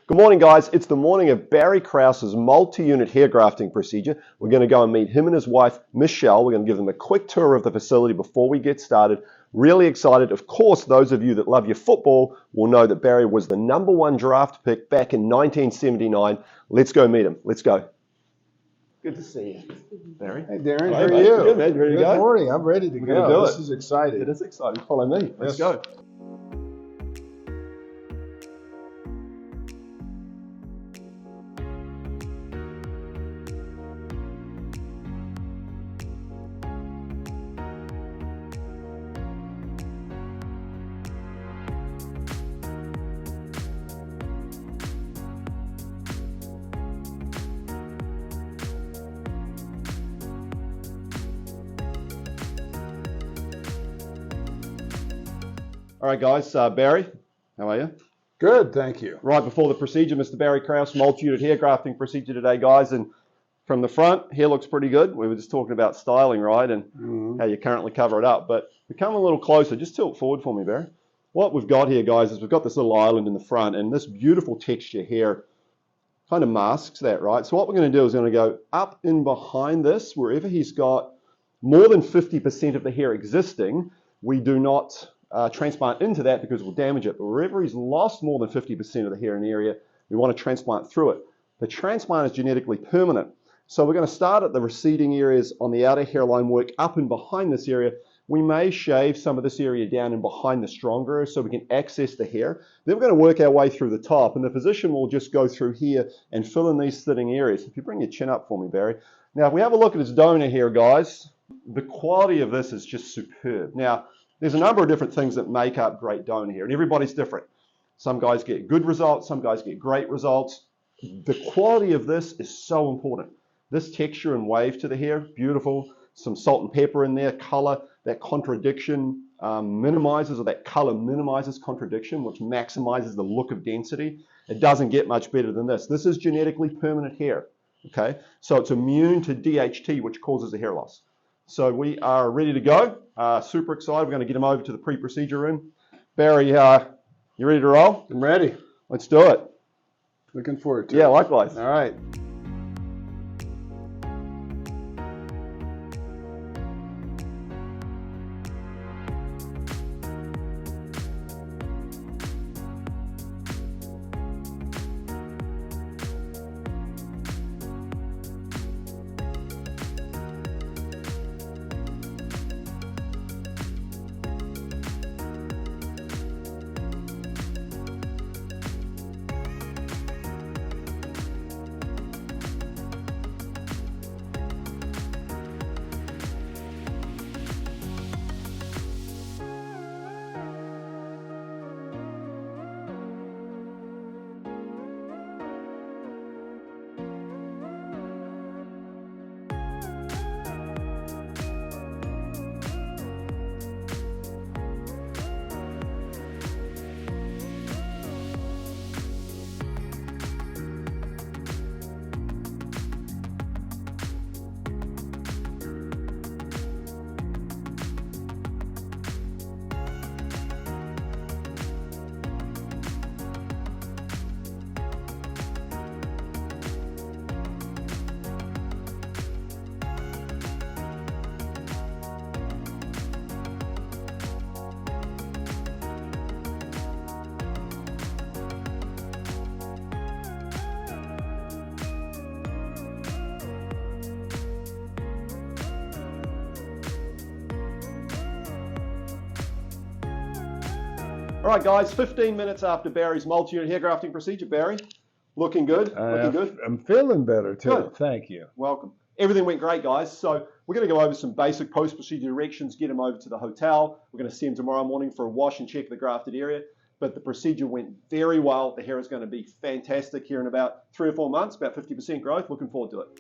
Good morning, guys. It's the morning of Barry Krauss's multi-unit hair grafting procedure. We're going to go and meet him and his wife, Michelle. We're going to give them a quick tour of the facility before we get started. Really excited. Of course, those of you that love your football will know that Barry was the #1 draft pick back in 1979. Let's go meet him. Let's go. Good to see you, Barry. Hey, Darren. Hello, How are mate. you? Good, man. You ready to go? Good morning. I'm ready to We're gonna go. do This it. is exciting. It is exciting. Follow me. Let's go. All right, guys. Barry, how are you? Good, thank you. Right before the procedure, Mr. Barry Krauss, multi-unit hair grafting procedure today, guys. And from the front, hair looks pretty good. We were just talking about styling, right, and how you currently cover it up. But we come a little closer. Just tilt forward for me, Barry. What we've got here, guys, is we've got this little island in the front, and this beautiful texture here kind of masks that, right? So what we're going to do is going to go up in behind this, wherever he's got more than 50% of the hair existing. We do not transplant into that because we'll damage it. But wherever he's lost more than 50% of the hair in the area, we want to transplant through it. The transplant is genetically permanent. So we're going to start at the receding areas on the outer hairline, work up and behind this area. We may shave some of this area down and behind the stronger area so we can access the hair. Then we're going to work our way through the top, and the physician will just go through here and fill in these thinning areas. If you bring your chin up for me, Barry. Now, if we have a look at his donor here, guys, the quality of this is just superb. Now, there's a number of different things that make up great donor hair, and everybody's different. Some guys get good results, some guys get great results. The quality of this is so important. This texture and wave to the hair, beautiful. Some salt and pepper in there, color, that contradiction minimizes, or that color minimizes contradiction, which maximizes the look of density. It doesn't get much better than this. This is genetically permanent hair, okay? So it's immune to DHT, which causes a hair loss. So we are ready to go. Super excited. We're going to get him over to the pre-procedure room. Barry, you ready to roll? I'm ready. Let's do it. Looking forward to it. Yeah, likewise. All right. All right, guys, 15 minutes after Barry's multi-unit hair grafting procedure. Barry, looking good? Looking good? I'm feeling better, too. Good. Thank you. Welcome. Everything went great, guys. So we're going to go over some basic post-procedure directions, get him over to the hotel. We're going to see him tomorrow morning for a wash and check the grafted area. But the procedure went very well. The hair is going to be fantastic here in about 3 or 4 months, about 50% growth. Looking forward to it.